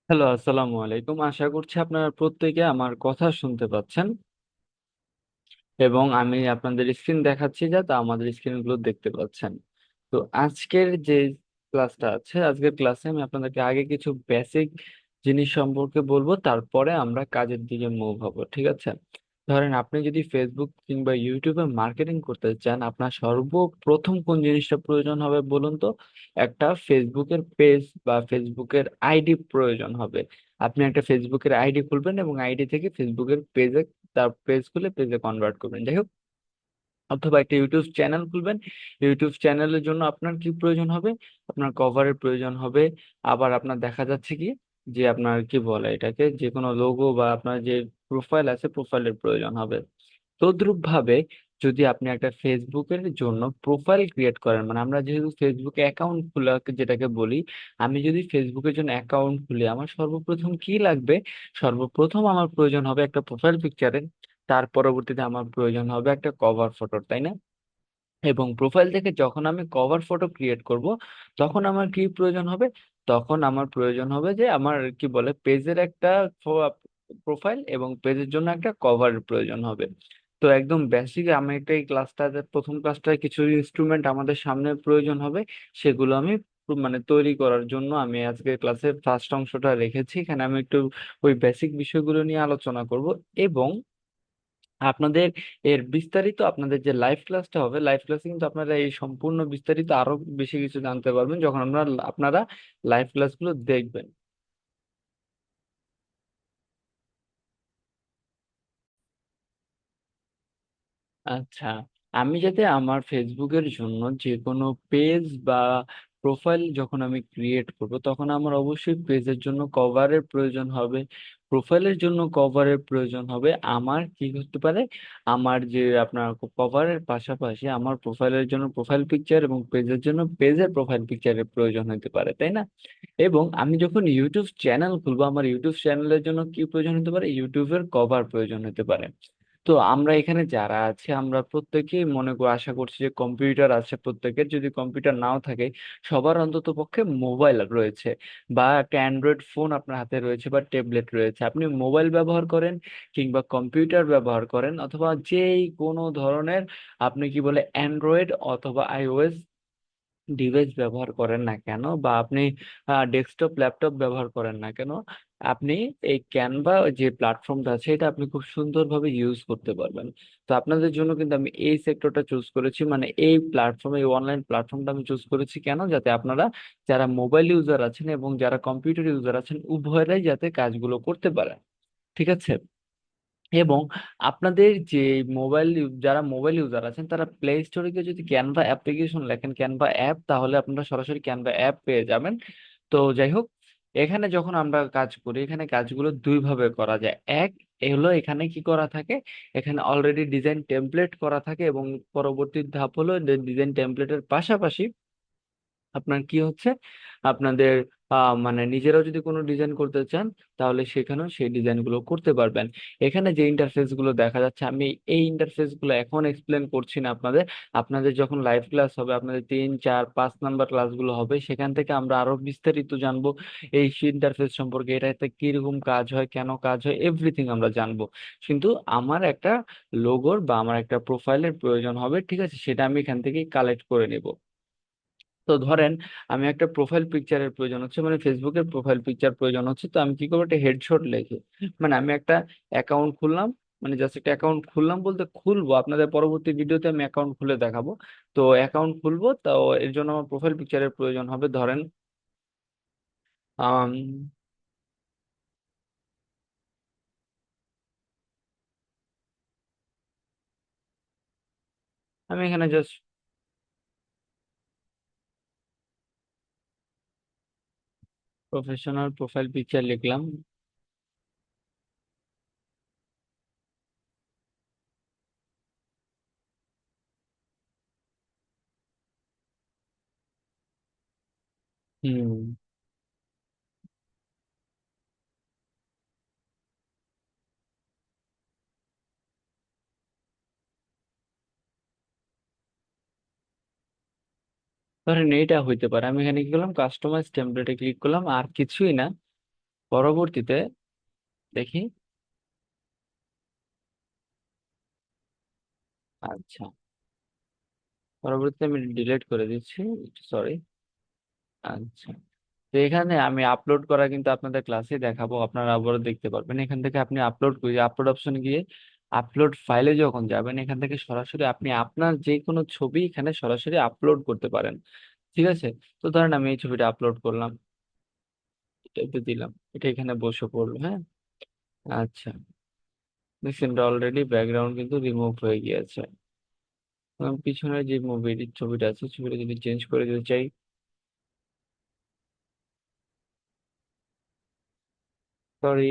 Hello, আসসালামু আলাইকুম। আশা করছি আপনারা প্রত্যেকে আমার কথা শুনতে পাচ্ছেন এবং আমি আপনাদের স্ক্রিন দেখাচ্ছি যাতে আমাদের স্ক্রিন গুলো দেখতে পাচ্ছেন। তো আজকের যে ক্লাসটা আছে, আজকের ক্লাসে আমি আপনাদেরকে আগে কিছু বেসিক জিনিস সম্পর্কে বলবো, তারপরে আমরা কাজের দিকে মুভ হবো, ঠিক আছে? ধরেন আপনি যদি ফেসবুক কিংবা ইউটিউবে মার্কেটিং করতে চান, আপনার সর্বপ্রথম কোন জিনিসটা প্রয়োজন হবে বলুন তো? একটা ফেসবুকের পেজ বা ফেসবুকের আইডি প্রয়োজন হবে। আপনি একটা ফেসবুকের আইডি খুলবেন এবং আইডি থেকে ফেসবুকের পেজে, তার পেজ খুলে পেজে কনভার্ট করবেন, যাই হোক। অথবা একটা ইউটিউব চ্যানেল খুলবেন। ইউটিউব চ্যানেলের জন্য আপনার কি প্রয়োজন হবে? আপনার কভারের প্রয়োজন হবে। আবার আপনার দেখা যাচ্ছে কি, যে আপনার কি বলে এটাকে, যে কোনো লোগো বা আপনার যে প্রোফাইল আছে, প্রোফাইলের প্রয়োজন হবে। তদ্রুপ ভাবে যদি আপনি একটা ফেসবুকের জন্য প্রোফাইল ক্রিয়েট করেন, মানে আমরা যেহেতু ফেসবুকে অ্যাকাউন্ট খোলা যেটাকে বলি, আমি যদি ফেসবুকের জন্য অ্যাকাউন্ট খুলি, আমার সর্বপ্রথম কি লাগবে? সর্বপ্রথম আমার প্রয়োজন হবে একটা প্রোফাইল পিকচারের। তার পরবর্তীতে আমার প্রয়োজন হবে একটা কভার ফটোর, তাই না? এবং প্রোফাইল থেকে যখন আমি কভার ফটো ক্রিয়েট করব, তখন আমার কি প্রয়োজন হবে? তখন আমার প্রয়োজন হবে যে আমার কি বলে পেজের একটা প্রোফাইল এবং পেজের জন্য একটা কভারের প্রয়োজন হবে। তো একদম বেসিক আমি একটা এই ক্লাসটাতে, প্রথম ক্লাসটায় কিছু ইনস্ট্রুমেন্ট আমাদের সামনে প্রয়োজন হবে, সেগুলো আমি মানে তৈরি করার জন্য আমি আজকে ক্লাসের ফার্স্ট অংশটা রেখেছি। এখানে আমি একটু ওই বেসিক বিষয়গুলো নিয়ে আলোচনা করব এবং আপনাদের এর বিস্তারিত, আপনাদের যে লাইভ ক্লাসটা হবে, লাইভ ক্লাসে কিন্তু আপনারা এই সম্পূর্ণ বিস্তারিত আরো বেশি কিছু জানতে পারবেন যখন আপনারা লাইভ ক্লাসগুলো দেখবেন। আচ্ছা, আমি যাতে আমার ফেসবুকের জন্য যে কোনো পেজ বা প্রোফাইল যখন আমি ক্রিয়েট করব, তখন আমার অবশ্যই পেজের জন্য কভারের প্রয়োজন হবে, প্রোফাইলের জন্য কভারের প্রয়োজন হবে। আমার কি করতে পারে, আমার যে আপনার কভারের পাশাপাশি আমার প্রোফাইলের জন্য প্রোফাইল পিকচার এবং পেজের জন্য পেজের প্রোফাইল পিকচারের প্রয়োজন হতে পারে, তাই না? এবং আমি যখন ইউটিউব চ্যানেল খুলবো, আমার ইউটিউব চ্যানেলের জন্য কি প্রয়োজন হতে পারে? ইউটিউবের কভার প্রয়োজন হতে পারে। তো আমরা এখানে যারা আছে, আমরা প্রত্যেকেই আশা করছি যে কম্পিউটার আছে প্রত্যেকের। যদি কম্পিউটার নাও থাকে, সবার অন্তত পক্ষে মোবাইল রয়েছে বা একটা অ্যান্ড্রয়েড ফোন আপনার হাতে রয়েছে বা ট্যাবলেট রয়েছে। আপনি মোবাইল ব্যবহার করেন কিংবা কম্পিউটার ব্যবহার করেন অথবা যেই কোনো ধরনের আপনি কি বলে অ্যান্ড্রয়েড অথবা আইওএস ডিভাইস ব্যবহার করেন না কেন, বা আপনি ডেস্কটপ ল্যাপটপ ব্যবহার করেন না কেন, আপনি এই ক্যানভা যে প্ল্যাটফর্মটা আছে, এটা আপনি খুব সুন্দরভাবে ইউজ করতে পারবেন। তো আপনাদের জন্য কিন্তু আমি এই সেক্টরটা চুজ করেছি, মানে এই প্ল্যাটফর্ম, এই অনলাইন প্ল্যাটফর্মটা আমি চুজ করেছি কেন, যাতে আপনারা যারা মোবাইল ইউজার আছেন এবং যারা কম্পিউটার ইউজার আছেন, উভয়রাই যাতে কাজগুলো করতে পারেন, ঠিক আছে? এবং আপনাদের যে যারা মোবাইল ইউজার আছেন, তারা প্লে স্টোরে গিয়ে যদি ক্যানভা অ্যাপ্লিকেশন লেখেন, ক্যানভা অ্যাপ, তাহলে আপনারা সরাসরি ক্যানভা অ্যাপ পেয়ে যাবেন। তো যাই হোক, এখানে যখন আমরা কাজ করি, এখানে কাজগুলো দুই ভাবে করা যায়। এক হলো এখানে কি করা থাকে, এখানে অলরেডি ডিজাইন টেমপ্লেট করা থাকে এবং পরবর্তী ধাপ হলো ডিজাইন টেমপ্লেটের পাশাপাশি আপনার কি হচ্ছে, আপনাদের মানে নিজেরাও যদি কোনো ডিজাইন করতে চান, তাহলে সেখানেও সেই ডিজাইন গুলো করতে পারবেন। এখানে যে ইন্টারফেস গুলো দেখা যাচ্ছে, আমি এই ইন্টারফেস গুলো এখন এক্সপ্লেন করছি না আপনাদের। আপনাদের যখন লাইভ ক্লাস হবে, আপনাদের 3 4 5 নাম্বার ক্লাসগুলো হবে, সেখান থেকে আমরা আরো বিস্তারিত জানবো এই ইন্টারফেস সম্পর্কে, এটাতে কিরকম কাজ হয়, কেন কাজ হয়, এভরিথিং আমরা জানবো। কিন্তু আমার একটা লোগোর বা আমার একটা প্রোফাইলের প্রয়োজন হবে, ঠিক আছে? সেটা আমি এখান থেকেই কালেক্ট করে নেব। তো ধরেন আমি একটা প্রোফাইল পিকচারের প্রয়োজন হচ্ছে, মানে ফেসবুকের প্রোফাইল পিকচার প্রয়োজন হচ্ছে, তো আমি কি করবো, একটা হেডশট লিখে, মানে আমি একটা অ্যাকাউন্ট খুললাম, মানে জাস্ট একটা অ্যাকাউন্ট খুললাম বলতে খুলবো, আপনাদের পরবর্তী ভিডিওতে আমি অ্যাকাউন্ট খুলে দেখাবো। তো অ্যাকাউন্ট খুলবো, তো এর জন্য আমার প্রোফাইল পিকচারের প্রয়োজন হবে। ধরেন আম, আমি এখানে জাস্ট প্রফেশনাল প্রোফাইল পিকচার লিখলাম। হুম, ধরেন এইটা হইতে পারে। আমি এখানে কি করলাম, কাস্টমাইজ টেমপ্লেটে ক্লিক করলাম, আর কিছুই না। পরবর্তীতে দেখি। আচ্ছা, পরবর্তীতে আমি ডিলিট করে দিচ্ছি, সরি। আচ্ছা, তো এখানে আমি আপলোড করা কিন্তু আপনাদের ক্লাসে দেখাবো, আপনারা আবারও দেখতে পারবেন। এখান থেকে আপনি আপলোড করে আপলোড অপশনে গিয়ে আপলোড ফাইলে যখন যাবেন, এখান থেকে সরাসরি আপনি আপনার যে কোনো ছবি এখানে সরাসরি আপলোড করতে পারেন। ঠিক আছে, তো ধরেন আমি এই ছবিটা আপলোড করলাম, এটাতে দিলাম, এটা এখানে বসে পড়লো, হ্যাঁ। আচ্ছা, দেখছেন অলরেডি ব্যাকগ্রাউন্ড কিন্তু রিমুভ হয়ে গিয়েছে। এবং পিছনের যে মুভির ছবিটা আছে, ছবিটা যদি চেঞ্জ করে দিতে চাই, সরি।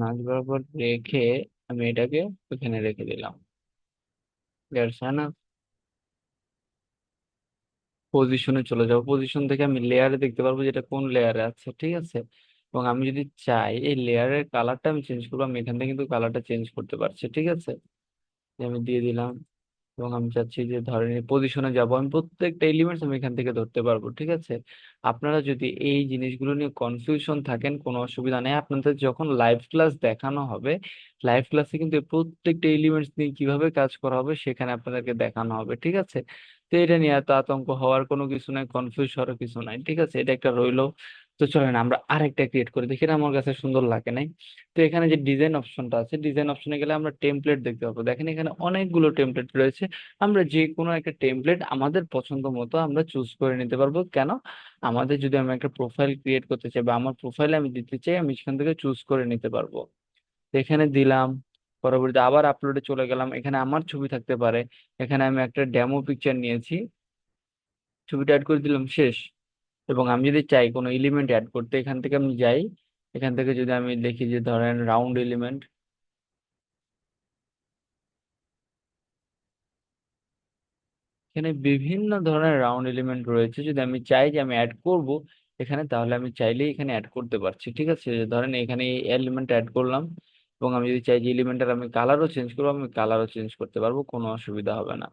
মাঝ বরাবর রেখে আমি এটাকে ওখানে রেখে দিলাম। That's enough। পজিশনে চলে যাবো, পজিশন থেকে আমি লেয়ারে দেখতে পারবো যেটা কোন লেয়ারে আছে, ঠিক আছে। এবং আমি যদি চাই এই লেয়ারের কালারটা আমি চেঞ্জ করবো, আমি এখান থেকে কিন্তু কালারটা চেঞ্জ করতে পারছি, ঠিক আছে। যে আমি দিয়ে দিলাম, এবং আমি চাচ্ছি যে ধরেন পজিশনে যাব, আমি প্রত্যেকটা এলিমেন্টস আমি এখান থেকে ধরতে পারবো, ঠিক আছে। আপনারা যদি এই জিনিসগুলো নিয়ে কনফিউশন থাকেন, কোনো অসুবিধা নেই, আপনাদের যখন লাইভ ক্লাস দেখানো হবে, লাইভ ক্লাসে কিন্তু এই প্রত্যেকটা এলিমেন্টস নিয়ে কিভাবে কাজ করা হবে সেখানে আপনাদেরকে দেখানো হবে, ঠিক আছে। তো এটা নিয়ে এত আতঙ্ক হওয়ার কোনো কিছু নাই, কনফিউজ হওয়ার কিছু নাই, ঠিক আছে, এটা একটা রইলো। তো চলেন আমরা আরেকটা ক্রিয়েট করি, দেখি না আমার কাছে সুন্দর লাগে নাই। তো এখানে যে ডিজাইন অপশনটা আছে, ডিজাইন অপশনে গেলে আমরা টেমপ্লেট দেখতে পাবো, দেখেন এখানে অনেকগুলো টেমপ্লেট রয়েছে। আমরা যে কোনো একটা টেমপ্লেট আমাদের পছন্দ মতো আমরা চুজ করে নিতে পারবো। কেন? আমাদের যদি আমি একটা প্রোফাইল ক্রিয়েট করতে চাই বা আমার প্রোফাইলে আমি দিতে চাই, আমি সেখান থেকে চুজ করে নিতে পারবো। তো এখানে দিলাম, পরবর্তীতে আবার আপলোডে চলে গেলাম, এখানে আমার ছবি থাকতে পারে। এখানে আমি একটা ডেমো পিকচার নিয়েছি, ছবিটা অ্যাড করে দিলাম, শেষ। এবং আমি যদি চাই কোনো এলিমেন্ট অ্যাড করতে, এখান থেকে আমি যাই, এখান থেকে যদি আমি দেখি যে ধরেন রাউন্ড এলিমেন্ট, এখানে বিভিন্ন ধরনের রাউন্ড এলিমেন্ট রয়েছে, যদি আমি চাই যে আমি অ্যাড করব এখানে, তাহলে আমি চাইলেই এখানে অ্যাড করতে পারছি, ঠিক আছে। ধরেন এখানে এই এলিমেন্ট অ্যাড করলাম, এবং আমি যদি চাই যে এলিমেন্টের আমি কালারও চেঞ্জ করবো, আমি কালারও চেঞ্জ করতে পারবো, কোনো অসুবিধা হবে না।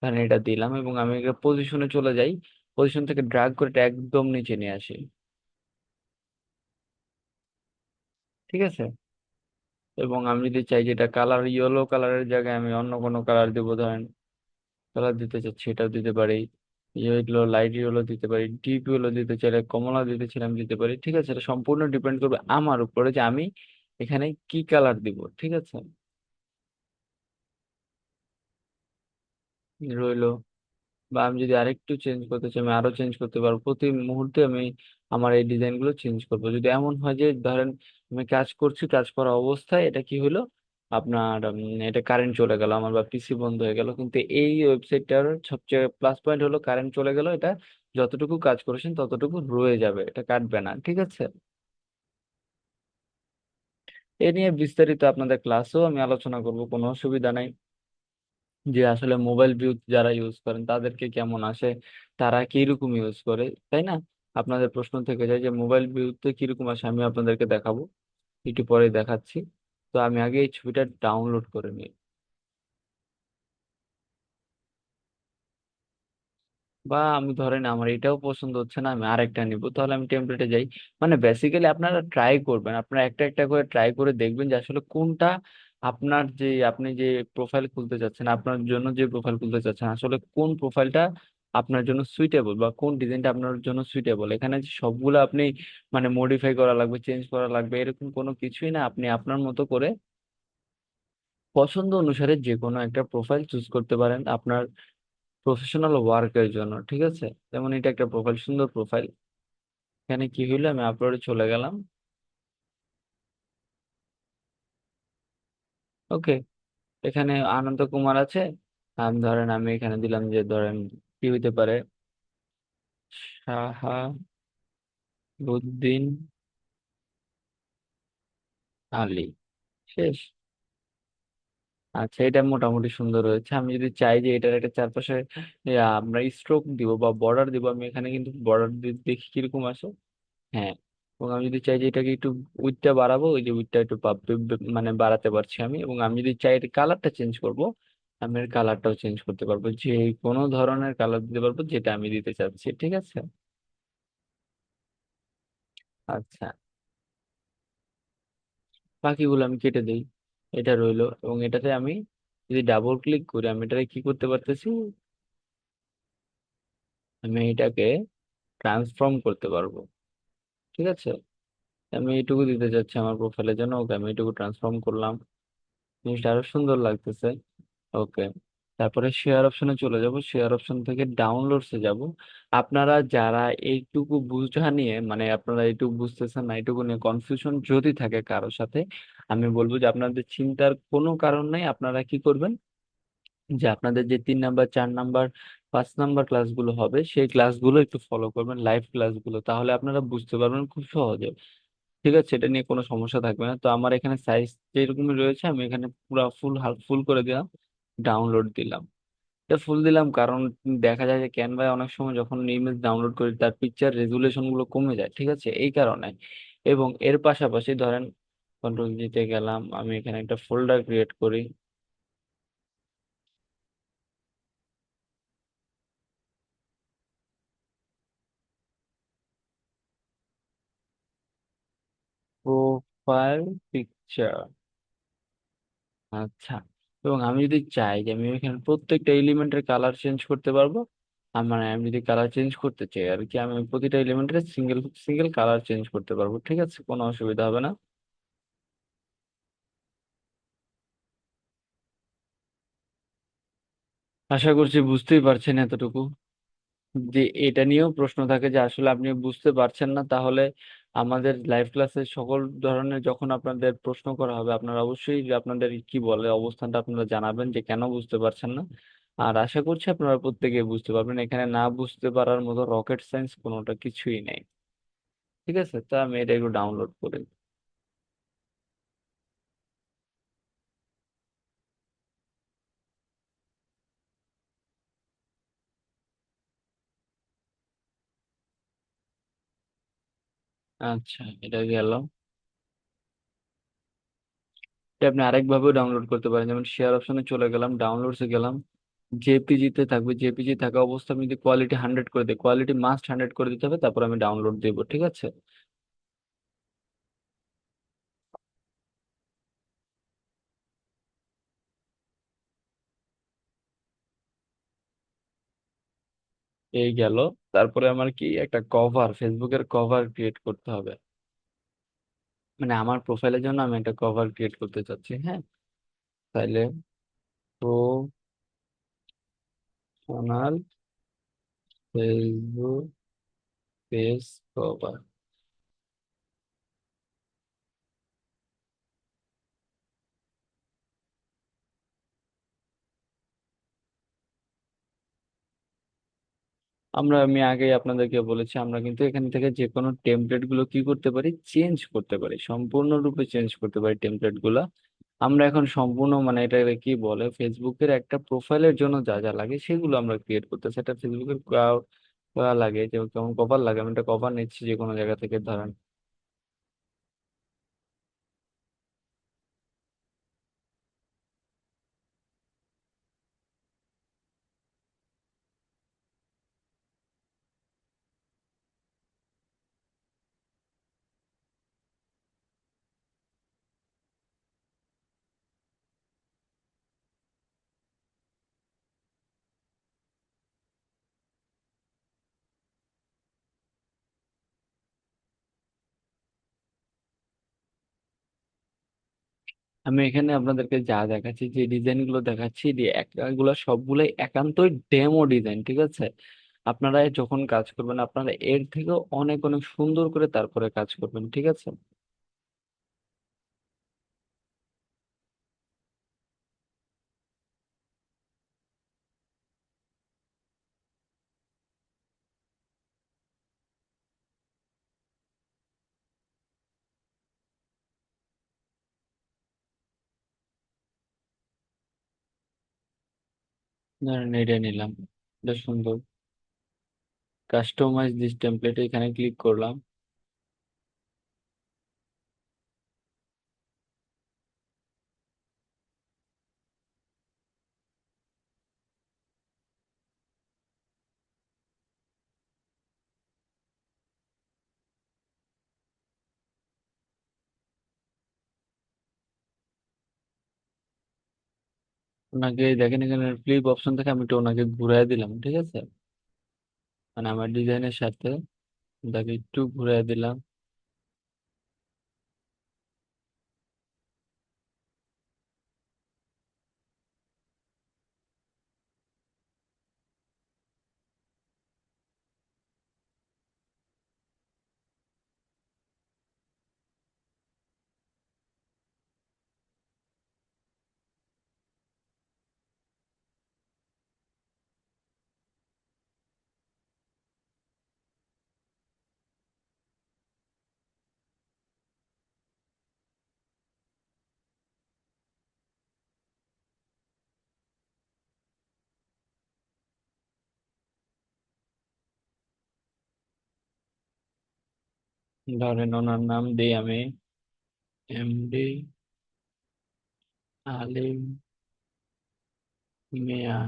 ধরেন এটা দিলাম, এবং আমি পজিশনে চলে যাই, পজিশন থেকে ড্র্যাগ করে এটা একদম নিচে নিয়ে আসি, ঠিক আছে। এবং আমি যদি চাই যে এটা কালার ইয়েলো কালারের জায়গায় আমি অন্য কোনো কালার দেবো, ধরেন কালার দিতে চাচ্ছি, এটাও দিতে পারি। ইয়েলো, লাইট ইয়েলো দিতে পারি, ডিপ ইয়েলো দিতে চাইলে, কমলা দিতে চাইলে দিতে পারি, ঠিক আছে। এটা সম্পূর্ণ ডিপেন্ড করবে আমার উপরে যে আমি এখানে কি কালার দিব, ঠিক আছে। রইলো। বা আমি যদি আরেকটু চেঞ্জ করতে চাই, আমি আরো চেঞ্জ করতে পারবো, প্রতি মুহূর্তে আমি আমার এই ডিজাইন গুলো চেঞ্জ করবো। যদি এমন হয় যে ধরেন আমি কাজ করছি, কাজ করা অবস্থায় এটা কি হলো আপনার, এটা কারেন্ট চলে গেল আমার বা পিসি বন্ধ হয়ে গেল, কিন্তু এই ওয়েবসাইটটার সবচেয়ে প্লাস পয়েন্ট হলো কারেন্ট চলে গেল, এটা যতটুকু কাজ করেছেন ততটুকু রয়ে যাবে, এটা কাটবে না, ঠিক আছে। এ নিয়ে বিস্তারিত আপনাদের ক্লাসেও আমি আলোচনা করব, কোনো অসুবিধা নাই। যে আসলে মোবাইল ভিউ যারা ইউজ করেন তাদেরকে কেমন আসে, তারা কিরকম ইউজ করে, তাই না? আপনাদের প্রশ্ন থেকে যায় যে মোবাইল ভিউতে কিরকম আসে, আমি আপনাদেরকে দেখাবো, একটু পরে দেখাচ্ছি। তো আমি আগে এই ছবিটা ডাউনলোড করে নিই। বা আমি ধরেন আমার এটাও পছন্দ হচ্ছে না, আমি আরেকটা নিব, তাহলে আমি টেমপ্লেটে যাই। মানে বেসিক্যালি আপনারা ট্রাই করবেন, আপনারা একটা একটা করে ট্রাই করে দেখবেন যে আসলে কোনটা আপনার যে আপনি যে প্রোফাইল খুলতে চাচ্ছেন, আপনার জন্য যে প্রোফাইল খুলতে চাচ্ছেন, আসলে কোন প্রোফাইলটা আপনার জন্য সুইটেবল বা কোন ডিজাইনটা আপনার জন্য সুইটেবল। এখানে যে সবগুলো আপনি মানে মডিফাই করা লাগবে, চেঞ্জ করা লাগবে, এরকম কোনো কিছুই না। আপনি আপনার মতো করে পছন্দ অনুসারে যে কোনো একটা প্রোফাইল চুজ করতে পারেন আপনার প্রফেশনাল ওয়ার্কের জন্য, ঠিক আছে। যেমন এটা একটা প্রোফাইল, সুন্দর প্রোফাইল। এখানে কি হইলো, আমি আপলোডে চলে গেলাম, ওকে। এখানে আনন্দ কুমার আছে, ধরেন আমি এখানে দিলাম যে ধরেন কি হইতে পারে, শাহাবুদ্দিন আলী, শেষ। আচ্ছা, এটা মোটামুটি সুন্দর হয়েছে। আমি যদি চাই যে এটার একটা চারপাশে আমরা স্ট্রোক দিব বা বর্ডার দিব, আমি এখানে কিন্তু বর্ডার দেখি কিরকম আসে, হ্যাঁ, এবং আমি যদি চাই যে এটাকে একটু উইডথটা বাড়াবো, ওই যে উইডথটা একটু মানে বাড়াতে পারছি আমি। এবং আমি যদি চাই এর কালারটা চেঞ্জ করব, আমি এর কালারটাও চেঞ্জ করতে পারবো, যে কোনো ধরনের কালার দিতে পারবো যেটা আমি দিতে চাচ্ছি, ঠিক আছে। আচ্ছা, বাকিগুলো আমি কেটে দিই। এটা রইলো, এবং এটাতে আমি যদি ডাবল ক্লিক করি, আমি এটাকে কি করতে পারতেছি, আমি এটাকে ট্রান্সফর্ম করতে পারবো, ঠিক আছে। আমি এইটুকু দিতে চাচ্ছি আমার প্রোফাইলের জন্য, ওকে আমি এইটুকু ট্রান্সফর্ম করলাম, জিনিসটা আরো সুন্দর লাগতেছে। ওকে, তারপরে শেয়ার অপশনে চলে যাব, শেয়ার অপশন থেকে ডাউনলোডসে যাব। আপনারা যারা এইটুকু বোঝা নিয়ে, মানে আপনারা এইটুকু বুঝতেছেন না, এইটুকু নিয়ে কনফিউশন যদি থাকে কারোর সাথে, আমি বলবো যে আপনাদের চিন্তার কোনো কারণ নাই। আপনারা কি করবেন, যে আপনাদের যে 3 নাম্বার, 4 নাম্বার, 5 নাম্বার ক্লাসগুলো হবে, সেই ক্লাসগুলো একটু ফলো করবেন, লাইভ ক্লাসগুলো, তাহলে আপনারা বুঝতে পারবেন খুব সহজে। ঠিক আছে, এটা নিয়ে কোনো সমস্যা থাকবে না। তো আমার এখানে সাইজ যেরকমই রয়েছে, আমি এখানে পুরো ফুল করে দিলাম, ডাউনলোড দিলাম। এটা ফুল দিলাম কারণ দেখা যায় যে ক্যানভায় অনেক সময় যখন ইমেজ ডাউনলোড করি, তার পিকচার রেজুলেশন গুলো কমে যায়, ঠিক আছে, এই কারণে। এবং এর পাশাপাশি ধরেন, কন্ট্রোল জিতে গেলাম, আমি এখানে একটা ফোল্ডার ক্রিয়েট করি। প্রোফাইল পিকচার, আচ্ছা। এবং আমি যদি চাই যে আমি এখানে প্রত্যেকটা এলিমেন্টের কালার চেঞ্জ করতে পারবো, মানে আমি যদি কালার চেঞ্জ করতে চাই আর কি, আমি প্রতিটা এলিমেন্টের সিঙ্গেল সিঙ্গেল কালার চেঞ্জ করতে পারবো, ঠিক আছে, কোনো অসুবিধা হবে না। আশা করছি বুঝতেই পারছেন এতটুকু। যে এটা নিয়েও প্রশ্ন থাকে যে আসলে আপনি বুঝতে পারছেন না, তাহলে আমাদের লাইভ ক্লাসে সকল ধরনের যখন আপনাদের প্রশ্ন করা হবে, আপনারা অবশ্যই যে আপনাদের কি বলে অবস্থানটা আপনারা জানাবেন যে কেন বুঝতে পারছেন না। আর আশা করছি আপনারা প্রত্যেকে বুঝতে পারবেন, এখানে না বুঝতে পারার মতো রকেট সায়েন্স কোনোটা কিছুই নেই। ঠিক আছে, তো আমি এটা একটু ডাউনলোড করি। আচ্ছা, এটা গেল। এটা আপনি আরেকভাবেও ডাউনলোড করতে পারেন, যেমন শেয়ার অপশনে চলে গেলাম, ডাউনলোডসে গেলাম, জেপিজি তে থাকবে, জেপিজি থাকা অবস্থা আমি যদি কোয়ালিটি 100 করে দিই, কোয়ালিটি মাস্ট 100 করে দিতে হবে, তারপর আমি ডাউনলোড দেবো, ঠিক আছে। এই গেল। তারপরে আমার কি একটা কভার, ফেসবুকের কভার ক্রিয়েট করতে হবে, মানে আমার প্রোফাইলের জন্য আমি একটা কভার ক্রিয়েট করতে চাচ্ছি, হ্যাঁ। তাইলে প্রফেশনাল ফেসবুক পেজ কভার, আমি আগেই আপনাদেরকে বলেছি, আমরা কিন্তু এখান থেকে যে কোনো টেমপ্লেট গুলো কি করতে পারি, চেঞ্জ করতে পারি, সম্পূর্ণরূপে চেঞ্জ করতে পারি টেমপ্লেট গুলা। আমরা এখন সম্পূর্ণ, মানে এটা কি বলে, ফেসবুকের একটা প্রোফাইলের জন্য যা যা লাগে সেগুলো আমরা ক্রিয়েট করতেছি। এটা ফেসবুকের লাগে যে কেমন কভার লাগে, আমি একটা কভার নিচ্ছি যে কোনো জায়গা থেকে ধরেন। আমি এখানে আপনাদেরকে যা দেখাচ্ছি, যে ডিজাইন গুলো দেখাচ্ছি, এগুলো সবগুলোই একান্তই ডেমো ডিজাইন, ঠিক আছে। আপনারা যখন কাজ করবেন, আপনারা এর থেকেও অনেক অনেক সুন্দর করে তারপরে কাজ করবেন, ঠিক আছে। ধরেন এটা নিলাম, এটা সুন্দর। কাস্টমাইজ দিস টেমপ্লেট, এখানে ক্লিক করলাম। ওনাকে দেখেন এখানে ফ্লিপ অপশন থেকে আমি একটু ওনাকে ঘুরাই দিলাম, ঠিক আছে? মানে আমার ডিজাইনের সাথে তাকে একটু ঘুরাই দিলাম। ধরেন ওনার নাম দিই আমি এমডি আলিম মিয়া।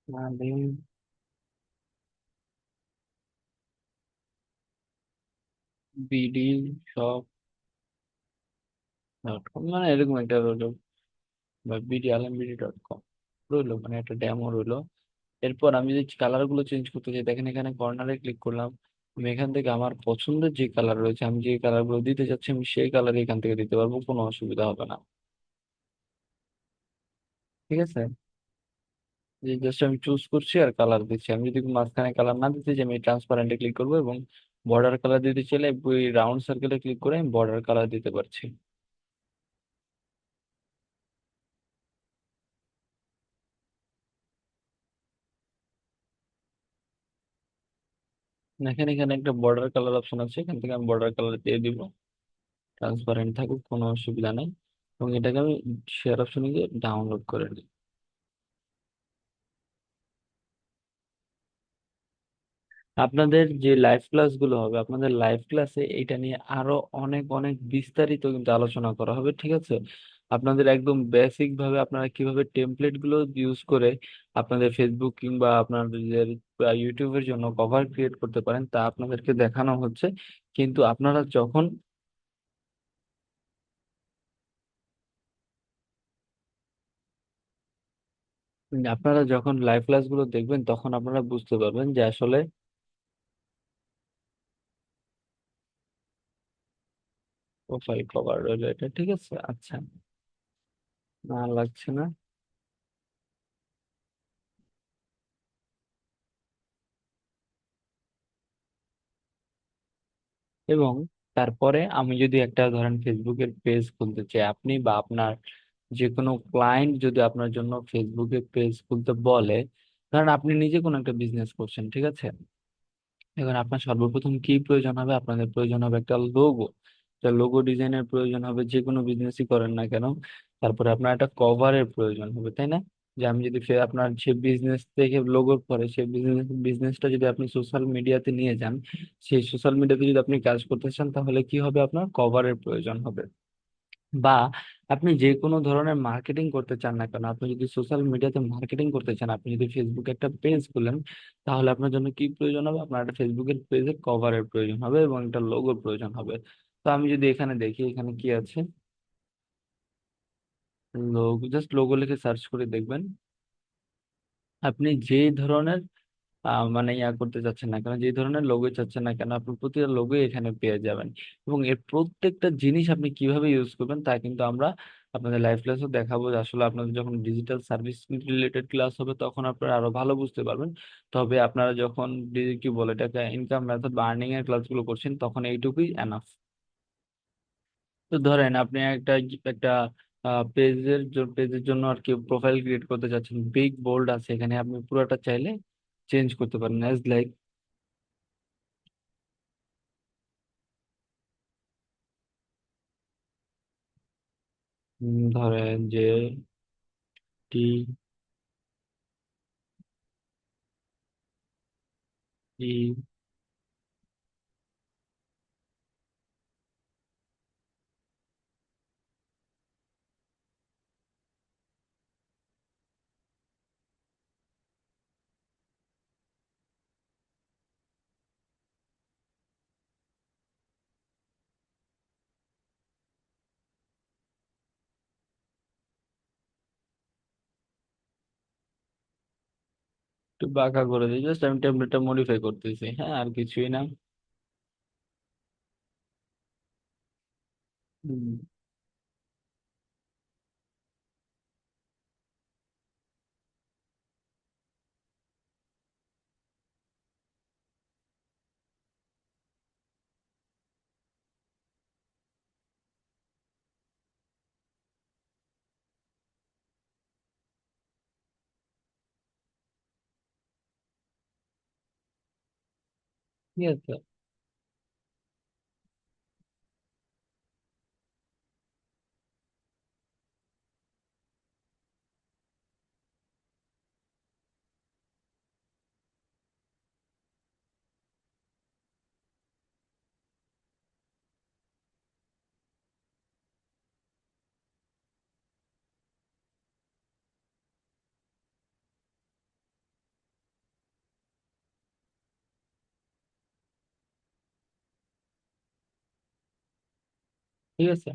আলিম বিডি শপ ডট কম, মানে এরকম একটা রইলো, বা BD Alam BD dot com রইলো, মানে একটা ডেমো রইলো। এরপর আমি যে কালার গুলো চেঞ্জ করতে চাই, দেখেন এখানে কর্নারে ক্লিক করলাম। আমি এখান থেকে আমার পছন্দের যে কালার রয়েছে, আমি যে কালার গুলো দিতে চাচ্ছি আমি সেই কালার এখান থেকে দিতে পারবো, কোনো অসুবিধা হবে না। ঠিক আছে, যে জাস্ট আমি চুজ করছি আর কালার দিচ্ছি। আমি যদি মাঝখানে কালার না দিতে চাই, আমি ট্রান্সপারেন্টে ক্লিক করবো এবং বর্ডার কালার দিতে চাইলে ওই রাউন্ড সার্কেলে ক্লিক করে আমি বর্ডার কালার দিতে পারছি। এখানে এখানে একটা বর্ডার কালার অপশন আছে, এখান থেকে আমি বর্ডার কালার দিয়ে দিব। ট্রান্সপারেন্ট থাকুক, কোনো অসুবিধা নেই। এবং এটাকে আমি শেয়ার অপশনে গিয়ে ডাউনলোড করে নিই। আপনাদের যে লাইভ ক্লাস গুলো হবে, আপনাদের লাইভ ক্লাসে এটা নিয়ে আরো অনেক অনেক বিস্তারিত কিন্তু আলোচনা করা হবে, ঠিক আছে? আপনাদের একদম বেসিক ভাবে আপনারা কিভাবে টেমপ্লেট গুলো ইউজ করে আপনাদের ফেসবুক কিংবা আপনাদের ইউটিউবের জন্য কভার ক্রিয়েট করতে পারেন তা আপনাদেরকে দেখানো হচ্ছে। কিন্তু আপনারা যখন লাইভ ক্লাস গুলো দেখবেন তখন আপনারা বুঝতে পারবেন যে আসলে প্রোফাইল কভার রইলো এটা, ঠিক আছে? আচ্ছা, না লাগছে না। এবং তারপরে আমি যদি একটা ধরেন ফেসবুকের পেজ খুলতে চাই, আপনি বা আপনার যে কোনো ক্লায়েন্ট যদি আপনার জন্য ফেসবুকে পেজ খুলতে বলে, ধরেন আপনি নিজে কোনো একটা বিজনেস করছেন, ঠিক আছে? এখন আপনার সর্বপ্রথম কি প্রয়োজন হবে? আপনাদের প্রয়োজন হবে একটা লোগো। একটা লোগো ডিজাইনের প্রয়োজন হবে, যে কোনো বিজনেসই করেন না কেন। তারপরে আপনার একটা কভারের প্রয়োজন হবে, তাই না? যে আমি যদি আপনার সে বিজনেস থেকে লোগোর পরে সেই বিজনেসটা যদি আপনি সোশ্যাল মিডিয়াতে নিয়ে যান, সেই সোশ্যাল মিডিয়াতে যদি আপনি কাজ করতে চান, তাহলে কি হবে? আপনার কভারের প্রয়োজন হবে। বা আপনি যে কোনো ধরনের মার্কেটিং করতে চান না কেন, আপনি যদি সোশ্যাল মিডিয়াতে মার্কেটিং করতে চান, আপনি যদি ফেসবুকে একটা পেজ খুলেন, তাহলে আপনার জন্য কি প্রয়োজন হবে? আপনার একটা ফেসবুকের পেজের কভারের প্রয়োজন হবে এবং একটা লোগোর প্রয়োজন হবে। তো আমি যদি এখানে দেখি এখানে কি আছে, লোগো, জাস্ট লোগো লিখে সার্চ করে দেখবেন আপনি যে ধরনের মানে ইয়া করতে চাচ্ছেন না কেন, যে ধরনের লোগো চাচ্ছেন না কেন, আপনি প্রতিটা লোগো এখানে পেয়ে যাবেন। এবং এর প্রত্যেকটা জিনিস আপনি কিভাবে ইউজ করবেন তা কিন্তু আমরা আপনাদের লাইভ ক্লাসও দেখাবো। যে আসলে আপনাদের যখন ডিজিটাল সার্ভিস রিলেটেড ক্লাস হবে তখন আপনারা আরো ভালো বুঝতে পারবেন। তবে আপনারা যখন কি বলে এটাকে ইনকাম মেথড বা আর্নিং এর ক্লাসগুলো করছেন, তখন এইটুকুই এনাফ। তো ধরেন আপনি একটা একটা পেজের জন্য আর কি প্রোফাইল ক্রিয়েট করতে চাচ্ছেন, বিগ বোল্ড আছে এখানে, আপনি পুরোটা চাইলে চেঞ্জ করতে পারেন অ্যাজ লাইক। ধরেন যে টি ই একটু বাঁকা করে দিই, জাস্ট আমি টেমপ্লেটটা মডিফাই করতেছি, হ্যাঁ, আর কিছুই না। হুম, ঠিক আছে। ঠিক আছে,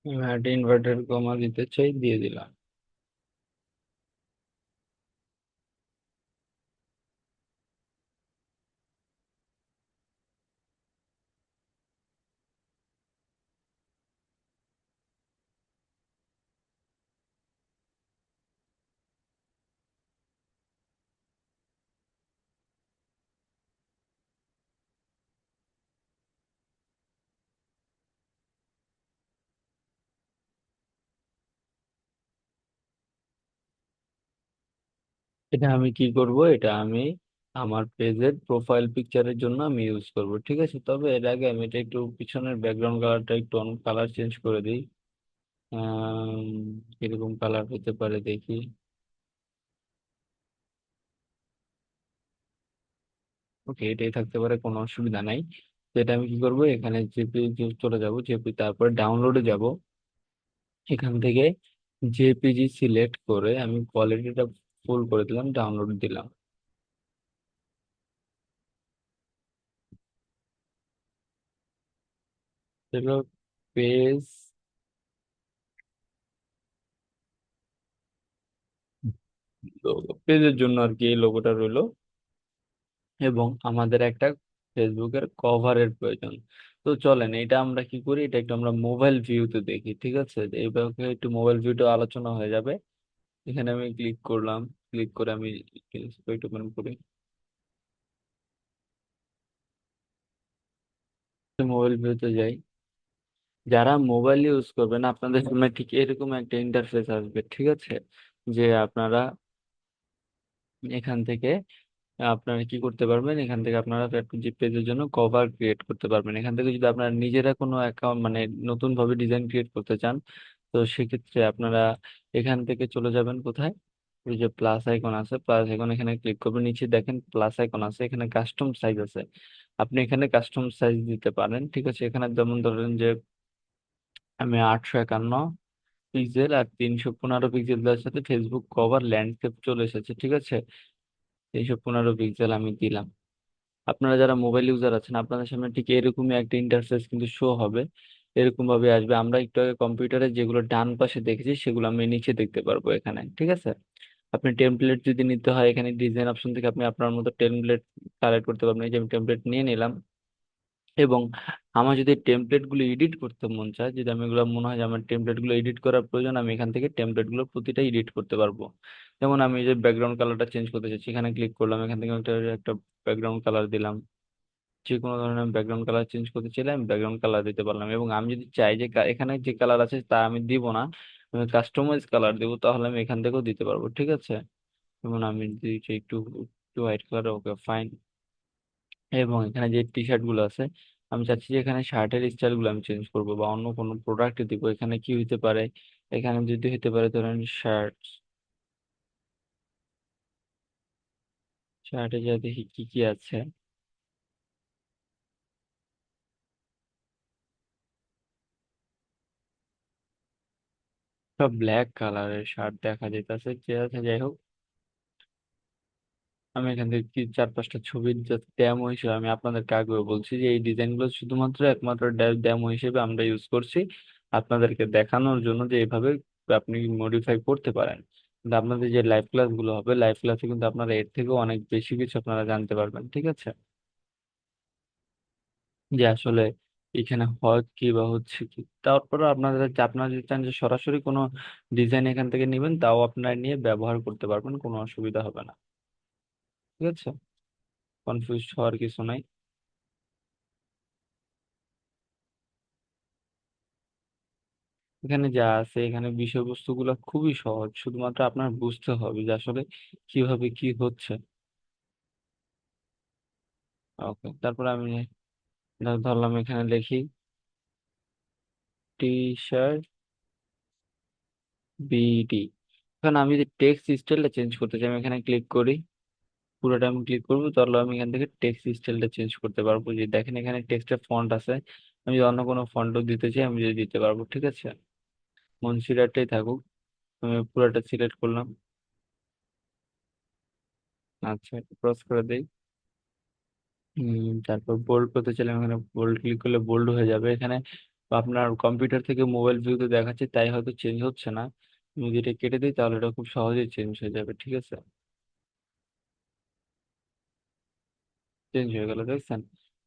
আমি একটা ইনভার্টার কমা দিতে চাই, দিয়ে দিলাম। এটা আমি কি করব, এটা আমি আমার পেজের প্রোফাইল পিকচারের জন্য আমি ইউজ করব, ঠিক আছে। তবে এর আগে আমি এটা একটু পিছনের ব্যাকগ্রাউন্ড কালারটা একটু অন্য কালার চেঞ্জ করে দিই। আম, কিরকম কালার হতে পারে দেখি। ওকে, এটাই থাকতে পারে, কোনো অসুবিধা নাই। তো এটা আমি কি করব, এখানে জেপিজি চলে যাব, জেপি তারপর ডাউনলোডে যাব। এখান থেকে জেপিজি সিলেক্ট করে আমি কোয়ালিটিটা ফুল করে দিলাম, ডাউনলোড দিলাম। এগুলো পেজ লোগো, পেজের জন্য আর কি এই লোগোটা রইলো। এবং আমাদের একটা ফেসবুকের কভারের প্রয়োজন। তো চলেন এটা আমরা কি করি, এটা একটু আমরা মোবাইল ভিউতে দেখি, ঠিক আছে। এইভাবে একটু মোবাইল ভিউতে আলোচনা হয়ে যাবে। এখানে আমি ক্লিক করলাম, ক্লিক করে আমি একটু ওপেন করি, মোবাইল ভিউতে যাই। যারা মোবাইল ইউজ করবেন আপনাদের সামনে ঠিক এরকম একটা ইন্টারফেস আসবে, ঠিক আছে। যে আপনারা এখান থেকে আপনারা কি করতে পারবেন, এখান থেকে আপনারা যে পেজের জন্য কভার ক্রিয়েট করতে পারবেন। এখান থেকে যদি আপনারা নিজেরা কোনো অ্যাকাউন্ট মানে নতুন ভাবে ডিজাইন ক্রিয়েট করতে চান, তো সেক্ষেত্রে আপনারা এখান থেকে চলে যাবেন কোথায়, ওই যে প্লাস আইকন আছে, প্লাস আইকন এখানে ক্লিক করবেন, নিচে দেখেন প্লাস আইকন আছে, এখানে কাস্টম সাইজ আছে। আপনি এখানে কাস্টম সাইজ দিতে পারেন, ঠিক আছে। এখানে যেমন ধরেন যে আমি 851 পিক্সেল আর 315 পিক্সেল দেওয়ার সাথে ফেসবুক কভার ল্যান্ডস্কেপ চলে এসেছে, ঠিক আছে। 315 পিক্সেল আমি দিলাম। আপনারা যারা মোবাইল ইউজার আছেন আপনাদের সামনে ঠিক এরকমই একটা ইন্টারফেস কিন্তু শো হবে, এরকম ভাবে আসবে। আমরা একটু আগে কম্পিউটারে যেগুলো ডান পাশে দেখেছি সেগুলো আমি নিচে দেখতে পারবো এখানে, ঠিক আছে। আপনি টেমপ্লেট যদি নিতে হয় এখানে ডিজাইন অপশন থেকে আপনি আপনার মতো টেমপ্লেট কালেক্ট করতে পারবেন। এই যে আমি টেমপ্লেট নিয়ে নিলাম। এবং আমার যদি টেমপ্লেট গুলো এডিট করতে মন চায়, যদি আমি এগুলো মনে হয় যে আমার টেমপ্লেট গুলো এডিট করার প্রয়োজন, আমি এখান থেকে টেমপ্লেট গুলো প্রতিটা এডিট করতে পারবো। যেমন আমি এই যে ব্যাকগ্রাউন্ড কালারটা চেঞ্জ করতে চাচ্ছি, এখানে ক্লিক করলাম, এখান থেকে একটা একটা ব্যাকগ্রাউন্ড কালার দিলাম। যে কোনো ধরনের ব্যাকগ্রাউন্ড কালার চেঞ্জ করতে চাইলে আমি ব্যাকগ্রাউন্ড কালার দিতে পারলাম। এবং আমি যদি চাই যে এখানে যে কালার আছে তা আমি দিব না, আমি কাস্টমাইজ কালার দিব, তাহলে আমি এখান থেকেও দিতে পারবো, ঠিক আছে। যেমন আমি যদি চাই একটু একটু হোয়াইট কালার, ওকে ফাইন। এবং এখানে যে টি শার্ট গুলো আছে, আমি চাচ্ছি যে এখানে শার্টের স্টাইল গুলো আমি চেঞ্জ করবো বা অন্য কোনো প্রোডাক্ট দিব। এখানে কি হইতে পারে, এখানে যদি হইতে পারে ধরেন শার্ট, শার্টে যা দেখি কি কি আছে। সব ব্ল্যাক কালারের শার্ট দেখা যাইতেছে, ঠিক আছে, যাই হোক। আমি এখান থেকে কি 4-5টা ছবির জাস্ট ডেমো হিসেবে আমি আপনাদেরকে আগেও বলছি যে এই ডিজাইন গুলো শুধুমাত্র একমাত্র ডেমো হিসেবে আমরা ইউজ করছি, আপনাদেরকে দেখানোর জন্য যে এইভাবে আপনি মডিফাই করতে পারেন। আপনাদের যে লাইভ ক্লাস গুলো হবে, লাইভ ক্লাসে কিন্তু আপনারা এর থেকেও অনেক বেশি কিছু আপনারা জানতে পারবেন, ঠিক আছে? যে আসলে এখানে হয় কি বা হচ্ছে কি। তারপরে আপনারা যদি চান যে সরাসরি কোনো ডিজাইন এখান থেকে নেবেন, তাও আপনারা নিয়ে ব্যবহার করতে পারবেন, কোনো অসুবিধা হবে না, ঠিক আছে? কনফিউজ হওয়ার কিছু নাই। এখানে যা আছে, এখানে বিষয়বস্তুগুলো খুবই সহজ, শুধুমাত্র আপনার বুঝতে হবে যে আসলে কিভাবে কি হচ্ছে। ওকে, তারপরে আমি ধরলাম এখানে লিখি টি শার্ট বিডি। এখন আমি যদি টেক্সট স্টাইলটা চেঞ্জ করতে চাই, আমি এখানে ক্লিক করি, পুরোটা আমি ক্লিক করবো, তাহলে আমি এখান থেকে টেক্সট স্টাইলটা চেঞ্জ করতে পারবো। যে দেখেন এখানে টেক্সটের ফন্ট আছে, আমি যদি অন্য কোনো ফন্টও দিতে চাই আমি যদি দিতে পারবো, ঠিক আছে? মনসিরাটাই থাকুক, আমি পুরোটা সিলেক্ট করলাম। আচ্ছা, ক্রস করে দেই। তারপর বোল্ড করতে চাইলে আমি এখানে বোল্ড ক্লিক করলে বোল্ড হয়ে যাবে এখানে। আপনার কম্পিউটার থেকে মোবাইল ভিউতে দেখাচ্ছে তাই হয়তো চেঞ্জ হচ্ছে না। আমি যদি এটা কেটে দিই তাহলে এটা খুব সহজেই চেঞ্জ হয়ে যাবে, ঠিক আছে? চেঞ্জ হয়ে গেল, দেখছেন?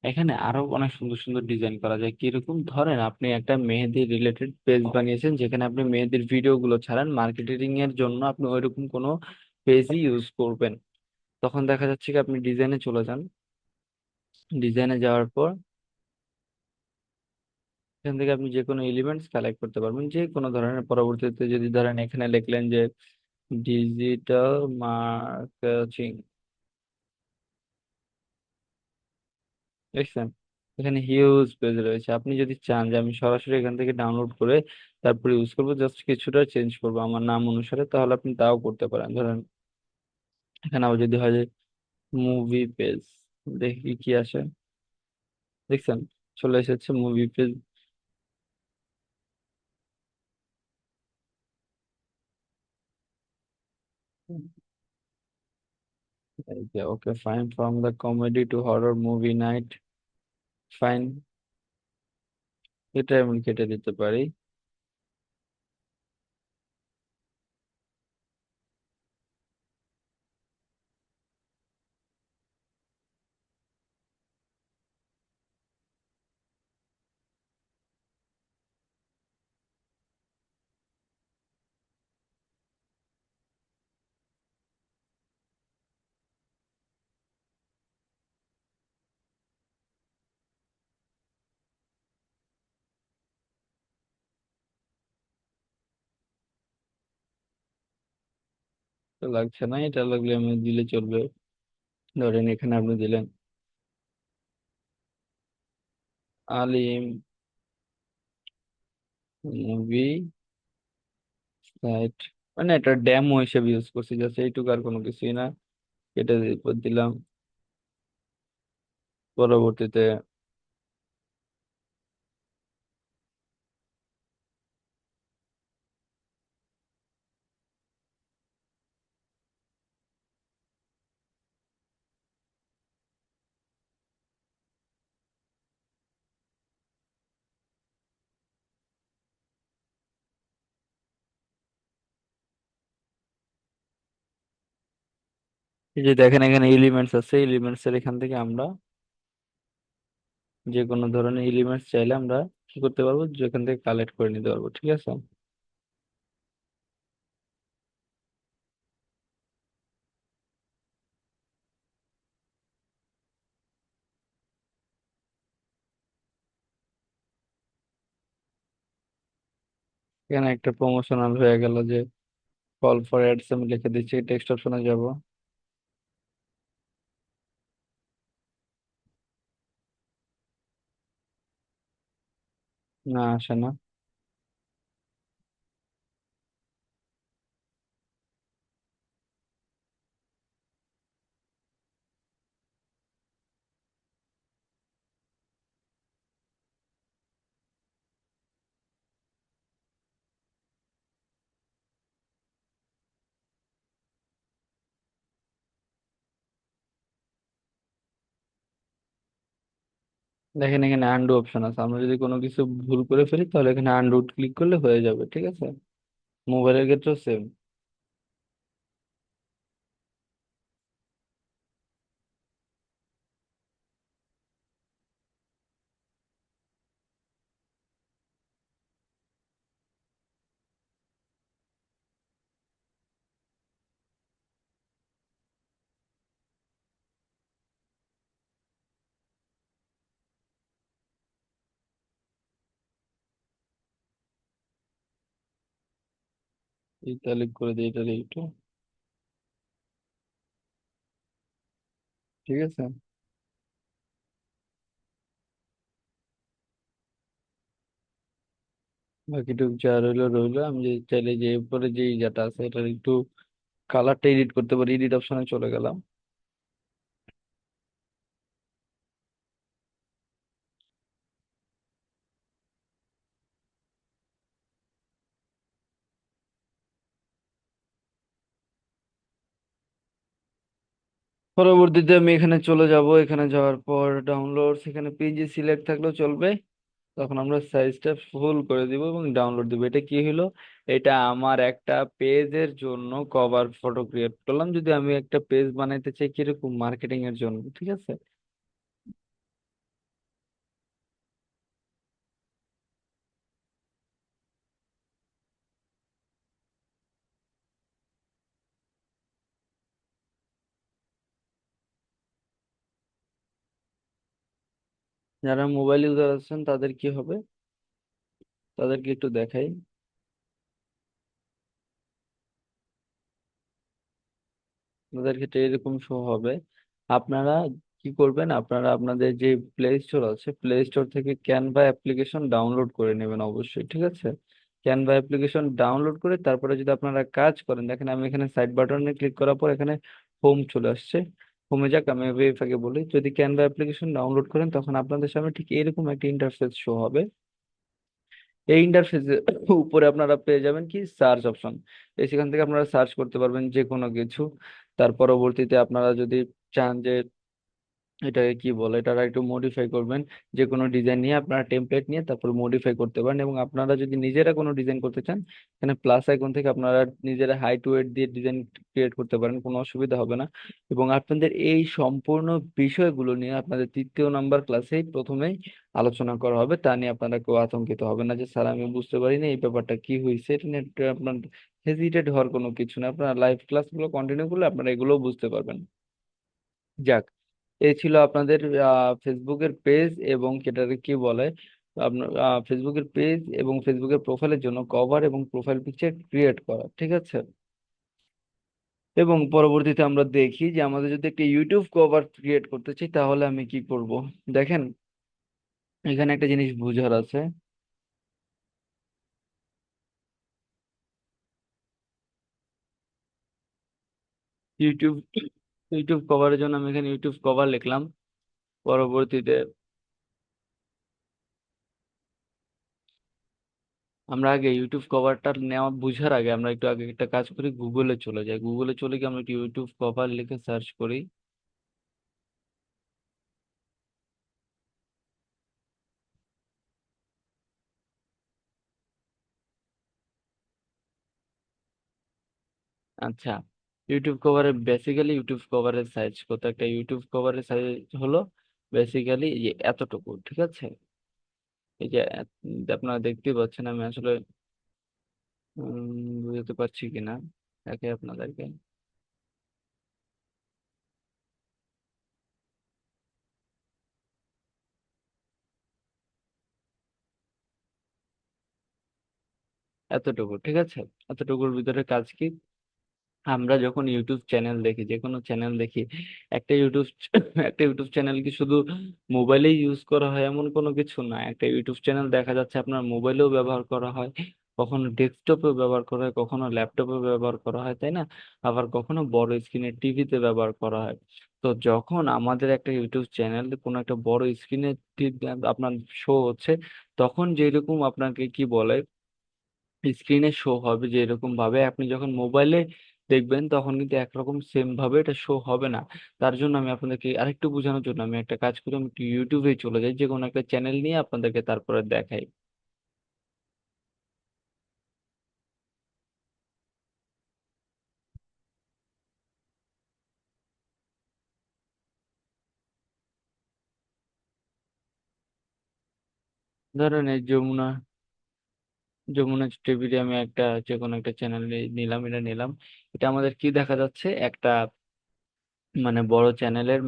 এখানে আরো অনেক সুন্দর সুন্দর ডিজাইন করা যায়। কিরকম, ধরেন আপনি একটা মেহেদি রিলেটেড পেজ বানিয়েছেন, যেখানে আপনি মেহেদির ভিডিও গুলো ছাড়েন, মার্কেটিং এর জন্য আপনি ওইরকম কোনো পেজই ইউজ করবেন। তখন দেখা যাচ্ছে কি আপনি ডিজাইনে চলে যান, ডিজাইনে যাওয়ার পর এখান থেকে আপনি যে কোনো এলিমেন্টস কালেক্ট করতে পারবেন, যে কোনো ধরনের। পরবর্তীতে যদি ধরেন এখানে লিখলেন যে ডিজিটাল মার্কেটিং, দেখছেন? এখানে হিউজ পেজ রয়েছে। আপনি যদি চান যে আমি সরাসরি এখান থেকে ডাউনলোড করে তারপরে ইউজ করবো, জাস্ট কিছুটা চেঞ্জ করবো আমার নাম অনুসারে, তাহলে আপনি তাও করতে পারেন। ধরেন এখানে আবার যদি হয় যে মুভি পেজ, দেখি কি আসে, দেখছেন? চলে এসেছে মুভি পেজ। এই যে okay fine, from the comedy to horror movie night, fine, এটা আমি কেটে দিতে পারি। তো লাগছে না, এটা লাগলে আমি দিলে চলবে। ধরেন এখানে আপনি দিলেন আলিম মুভি সাইট, মানে এটা ডেমো হিসেবে ইউজ করছি, জাস্ট এইটুকু, আর কোনো কিছুই না। এটা দিলাম। পরবর্তীতে এই যে দেখেন এখানে এলিমেন্টস আছে, এলিমেন্টস এর এখান থেকে আমরা যে কোনো ধরনের এলিমেন্টস চাইলে আমরা কি করতে পারবো, যে এখান থেকে কালেক্ট করে নিতে পারবো, ঠিক আছে? এখানে একটা প্রমোশনাল হয়ে গেল যে কল ফর অ্যাডস, আমি লিখে দিচ্ছি, টেক্সট অপশনে যাব। না, আসে না। দেখেন এখানে আন্ডু অপশন আছে, আমরা যদি কোনো কিছু ভুল করে ফেলি তাহলে এখানে আন্ডু ক্লিক করলে হয়ে যাবে, ঠিক আছে? মোবাইলের ক্ষেত্রেও সেম। ইতালিক করে দিই, এটা একটু। ঠিক আছে। বাকিটুকু যা রইলো রইলো, আমি যে চাইলে যে উপরে যে যেটা আছে এটার একটু কালারটা এডিট করতে পারি, এডিট অপশনে চলে গেলাম। পরবর্তীতে আমি এখানে চলে যাব, এখানে যাওয়ার পর ডাউনলোড, এখানে পেজে সিলেক্ট থাকলেও চলবে। তখন আমরা সাইজটা ফুল করে দিব এবং ডাউনলোড দিব। এটা কি হলো, এটা আমার একটা পেজের জন্য কভার ফটো ক্রিয়েট করলাম। যদি আমি একটা পেজ বানাইতে চাই কিরকম মার্কেটিং এর জন্য, ঠিক আছে। যারা মোবাইল ইউজার আছেন তাদের কি হবে, তাদেরকে একটু দেখাই। আপনাদের ক্ষেত্রে এরকম শো হবে। আপনারা কি করবেন, আপনারা আপনাদের যে প্লে স্টোর আছে, প্লে স্টোর থেকে ক্যানভা অ্যাপ্লিকেশন ডাউনলোড করে নেবেন অবশ্যই, ঠিক আছে। ক্যানভা অ্যাপ্লিকেশন ডাউনলোড করে তারপরে যদি আপনারা কাজ করেন, দেখেন আমি এখানে সাইড বাটনে ক্লিক করার পর এখানে হোম চলে আসছে। হোমে যাক, আমি ওয়েবসাইটে বলি, যদি ক্যানভা অ্যাপ্লিকেশন ডাউনলোড করেন তখন আপনাদের সামনে ঠিক এরকম একটা ইন্টারফেস শো হবে। এই ইন্টারফেসে উপরে আপনারা পেয়ে যাবেন কি সার্চ অপশন। সেখান থেকে আপনারা সার্চ করতে পারবেন যে কোনো কিছু। তার পরবর্তীতে আপনারা যদি চান যে এটাকে কি বলে, এটা একটু মডিফাই করবেন, যে কোনো ডিজাইন নিয়ে আপনারা টেমপ্লেট নিয়ে তারপর মডিফাই করতে পারেন। এবং আপনারা যদি নিজেরা কোনো ডিজাইন করতে চান, এখানে প্লাস আইকন থেকে আপনারা নিজেরা হাইট ওয়েট দিয়ে ডিজাইন ক্রিয়েট করতে পারেন, কোনো অসুবিধা হবে না। এবং আপনাদের এই সম্পূর্ণ বিষয়গুলো নিয়ে আপনাদের তৃতীয় নাম্বার ক্লাসেই প্রথমেই আলোচনা করা হবে। তা নিয়ে আপনারা কেউ আতঙ্কিত হবে না যে স্যার আমি বুঝতে পারিনি এই ব্যাপারটা কি হয়েছে, এটা নিয়ে একটু আপনার হেজিটেট হওয়ার কোনো কিছু না। আপনারা লাইভ ক্লাসগুলো কন্টিনিউ করলে আপনারা এগুলোও বুঝতে পারবেন। যাক, এই ছিল আপনাদের ফেসবুকের পেজ এবং এটাকে কি বলে, আপনার ফেসবুকের পেজ এবং ফেসবুকের প্রোফাইলের জন্য কভার এবং প্রোফাইল পিকচার ক্রিয়েট করা, ঠিক আছে। এবং পরবর্তীতে আমরা দেখি যে আমাদের যদি একটা ইউটিউব কভার ক্রিয়েট করতে চাই তাহলে আমি কি করব। দেখেন, এখানে একটা জিনিস বুঝার আছে। ইউটিউব ইউটিউব কভারের জন্য আমি এখানে ইউটিউব কভার লিখলাম। পরবর্তীতে আমরা আগে ইউটিউব কভারটা নেওয়া বুঝার আগে আমরা একটু আগে একটা কাজ করি, গুগলে চলে যাই। গুগলে চলে গিয়ে আমরা একটু ইউটিউব কভার লিখে সার্চ করি। আচ্ছা, ইউটিউব কভারের বেসিক্যালি ইউটিউব কভারের সাইজ কত, একটা ইউটিউব কভারের সাইজ হলো বেসিক্যালি এতটুকু, ঠিক আছে। এই যে আপনারা দেখতেই পাচ্ছেন, আমি আসলে বুঝতে পারছি কিনা দেখে আপনাদেরকে। এতটুকু, ঠিক আছে। এতটুকুর ভিতরে কাজ কি, আমরা যখন ইউটিউব চ্যানেল দেখি, যে কোনো চ্যানেল দেখি, একটা ইউটিউব একটা ইউটিউব চ্যানেল কি শুধু মোবাইলেই ইউজ করা হয় এমন কোনো কিছু না। একটা ইউটিউব চ্যানেল দেখা যাচ্ছে আপনার মোবাইলেও ব্যবহার করা হয়, কখনো ডেস্কটপেও ব্যবহার করা হয়, কখনো ল্যাপটপে ব্যবহার করা হয়, তাই না। আবার কখনো বড় স্ক্রিনের টিভিতে ব্যবহার করা হয়। তো যখন আমাদের একটা ইউটিউব চ্যানেল কোনো একটা বড় স্ক্রিনে আপনার শো হচ্ছে, তখন যেরকম আপনাকে কি বলে স্ক্রিনে শো হবে, যে এরকম ভাবে আপনি যখন মোবাইলে দেখবেন তখন কিন্তু একরকম সেম ভাবে এটা শো হবে না। তার জন্য আমি আপনাদেরকে আরেকটু বোঝানোর জন্য আমি একটা কাজ করি, আমি একটু ইউটিউবে চলে যাই, যে কোনো একটা চ্যানেল নিয়ে আপনাদেরকে তারপরে দেখাই। ধরেন এই যমুনা, যমুনা টিভিতে আমি একটা যে কোনো একটা চ্যানেল নিলাম, এটা নিলাম। এটা আমাদের কি দেখা যাচ্ছে, একটা মানে বড় চ্যানেলের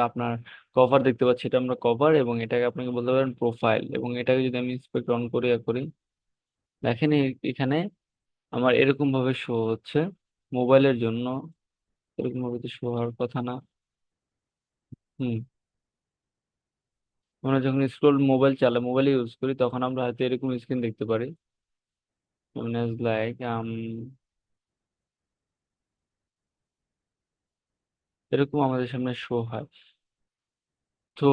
আপনার কভার দেখতে পাচ্ছি, এটা আমরা কভার, এবং এটাকে আপনাকে বলতে পারেন প্রোফাইল। এবং এটাকে যদি আমি ইন্সপেক্ট অন করি আর করি, দেখেন এখানে আমার এরকম ভাবে শো হচ্ছে মোবাইলের জন্য। এরকম ভাবে তো শো হওয়ার কথা না। হুম। আমরা যখন স্ক্রোল মোবাইল চালাই, মোবাইল ইউজ করি, তখন আমরা হয়তো এরকম স্ক্রিন দেখতে পারি, লাইক এরকম আমাদের সামনে শো হয়। তো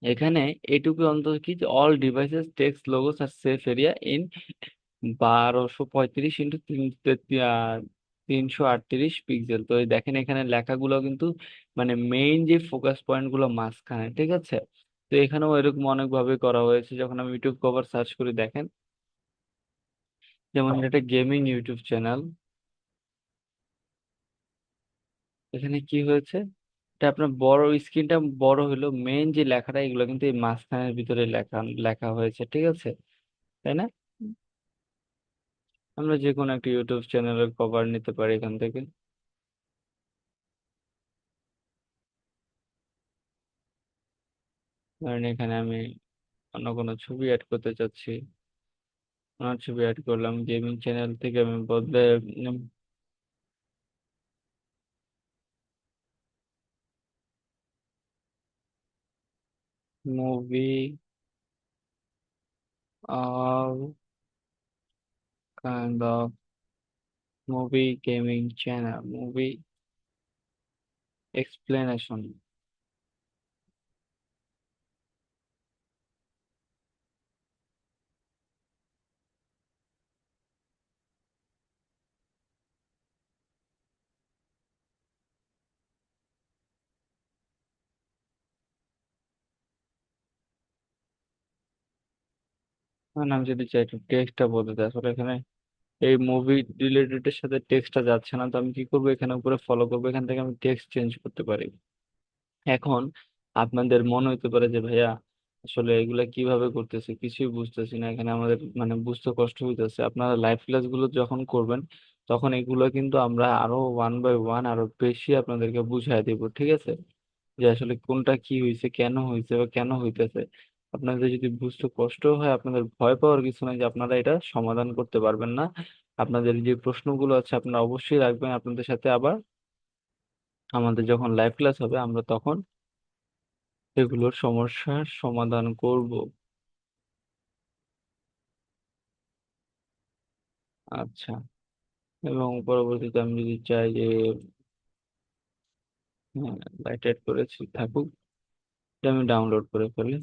এখানে এটুকু অন্তত কি, যে অল ডিভাইসেস টেক্সট লোগোস আর safe area in 1235 into 338 pixel. তো এই দেখেন এখানে লেখাগুলো কিন্তু মানে মেইন যে ফোকাস পয়েন্ট গুলো মাঝখানে, ঠিক আছে। তো এখানেও এরকম অনেক ভাবে করা হয়েছে। যখন আমি ইউটিউব কভার সার্চ করি দেখেন, যেমন এটা গেমিং ইউটিউব চ্যানেল, এখানে কি হয়েছে, এটা আপনার বড় স্ক্রিনটা বড় হলো, মেইন যে লেখাটা এগুলো কিন্তু এই মাঝখানের ভিতরে লেখা লেখা হয়েছে, ঠিক আছে, তাই না? আমরা যে কোনো একটা ইউটিউব চ্যানেলের কভার নিতে পারি এখান থেকে। ধরেন এখানে আমি অন্য কোনো ছবি অ্যাড করতে চাচ্ছি, আমার ছবি অ্যাড করলাম, গেমিং চ্যানেল থেকে আমি বদলে movie of kind of movie gaming channel, movie explanation. মানে আমি যদি চাই একটু টেক্সটটা বলতে, আসলে এখানে এই মুভি রিলেটেড এর সাথে টেক্সটটা যাচ্ছে না, তো আমি কি করবো, এখানে উপরে ফলো করবো, এখান থেকে আমি টেক্সট চেঞ্জ করতে পারি। এখন আপনাদের মনে হতে পারে যে ভাইয়া আসলে এগুলা কিভাবে করতেছে, কিছুই বুঝতেছি না, এখানে আমাদের মানে বুঝতে কষ্ট হইতেছে। আপনারা লাইভ ক্লাস গুলো যখন করবেন, তখন এগুলো কিন্তু আমরা আরো ওয়ান বাই ওয়ান আরো বেশি আপনাদেরকে বুঝাই দেব, ঠিক আছে, যে আসলে কোনটা কি হয়েছে, কেন হয়েছে বা কেন হইতেছে। আপনাদের যদি বুঝতে কষ্ট হয়, আপনাদের ভয় পাওয়ার কিছু নাই যে আপনারা এটা সমাধান করতে পারবেন না। আপনাদের যে প্রশ্নগুলো আছে আপনারা অবশ্যই রাখবেন আপনাদের সাথে, আবার আমাদের যখন লাইভ ক্লাস হবে আমরা তখন এগুলোর সমস্যার সমাধান করব। আচ্ছা। এবং পরবর্তীতে আমি যদি চাই যে হ্যাঁ, লাইট এড করেছি থাকুক, এটা আমি ডাউনলোড করে ফেলি।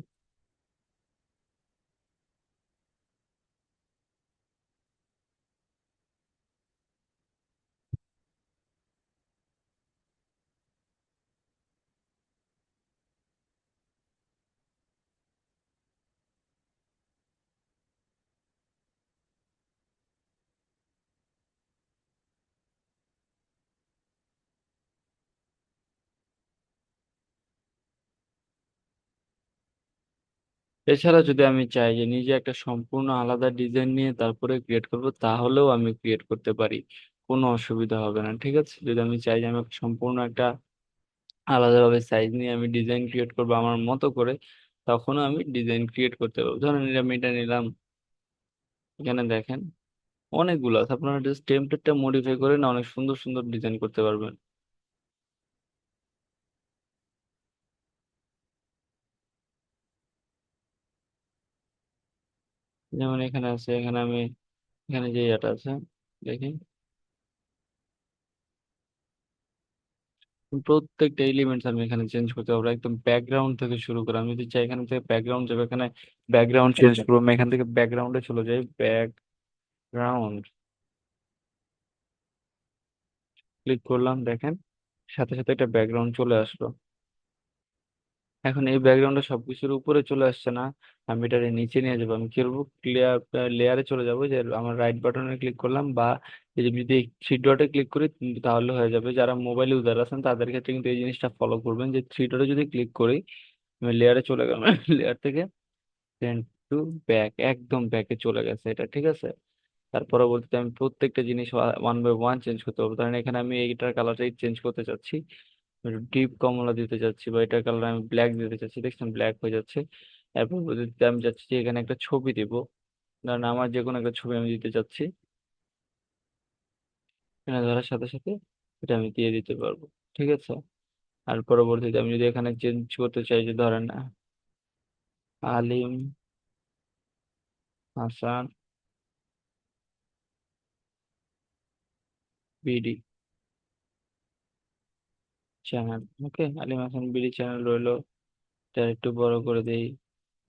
এছাড়া যদি আমি চাই যে নিজে একটা সম্পূর্ণ আলাদা ডিজাইন নিয়ে তারপরে ক্রিয়েট করব, তাহলেও আমি ক্রিয়েট করতে পারি, কোনো অসুবিধা হবে না, ঠিক আছে। যদি আমি চাই যে আমি সম্পূর্ণ একটা আলাদাভাবে সাইজ নিয়ে আমি ডিজাইন ক্রিয়েট করবো আমার মতো করে, তখনও আমি ডিজাইন ক্রিয়েট করতে পারবো। ধরেন আমি এটা নিলাম, এখানে দেখেন অনেকগুলো আছে, আপনারা জাস্ট টেমপ্লেটটা মডিফাই করে না অনেক সুন্দর সুন্দর ডিজাইন করতে পারবেন। যেমন এখানে আছে, এখানে আমি এখানে যে এটা আছে দেখি, প্রত্যেকটা এলিমেন্টস আমি এখানে চেঞ্জ করতে পারবো, একদম ব্যাকগ্রাউন্ড থেকে শুরু করে। আমি যদি চাই এখান থেকে ব্যাকগ্রাউন্ড যাবে, এখানে ব্যাকগ্রাউন্ড চেঞ্জ করবো, আমি এখান থেকে ব্যাকগ্রাউন্ডে চলে যাই, ব্যাকগ্রাউন্ড ক্লিক করলাম, দেখেন সাথে সাথে একটা ব্যাকগ্রাউন্ড চলে আসলো। এখন এই ব্যাকগ্রাউন্ডে সবকিছুর উপরে চলে আসছে না, আমি এটা নিচে নিয়ে যাবো। আমি কি করবো, ক্লিয়ার লেয়ারে চলে যাবো, যে আমার রাইট বাটনে ক্লিক করলাম, বা এই যে যদি থ্রি ডটে ক্লিক করি তাহলে হয়ে যাবে। যারা মোবাইল ইউজার আছেন তাদের ক্ষেত্রে কিন্তু এই জিনিসটা ফলো করবেন, যে থ্রি ডটে যদি ক্লিক করি আমি লেয়ারে চলে গেলাম, লেয়ার থেকে সেন্ড টু ব্যাক, একদম ব্যাকে চলে গেছে এটা, ঠিক আছে। তার পরবর্তীতে আমি প্রত্যেকটা জিনিস ওয়ান বাই ওয়ান চেঞ্জ করতে পারবো। ধরেন এখানে আমি এইটার কালারটাই চেঞ্জ করতে চাচ্ছি, ডিপ কমলা দিতে চাচ্ছি, বা এটার কালার আমি ব্ল্যাক দিতে চাচ্ছি, দেখছেন ব্ল্যাক হয়ে যাচ্ছে। এরপর যদি আমি চাচ্ছি যে এখানে একটা ছবি দিব, ধরেন আমার যে কোনো একটা ছবি আমি দিতে চাচ্ছি, এখানে ধরার সাথে সাথে এটা আমি দিয়ে দিতে পারবো। ঠিক আছে। আর পরবর্তীতে আমি যদি এখানে চেঞ্জ করতে চাই, যে ধরেন আলিম হাসান বিডি চ্যানেল, ওকে, আলিম হাসান বিডি চ্যানেল রইলো। এটা একটু বড় করে দেই,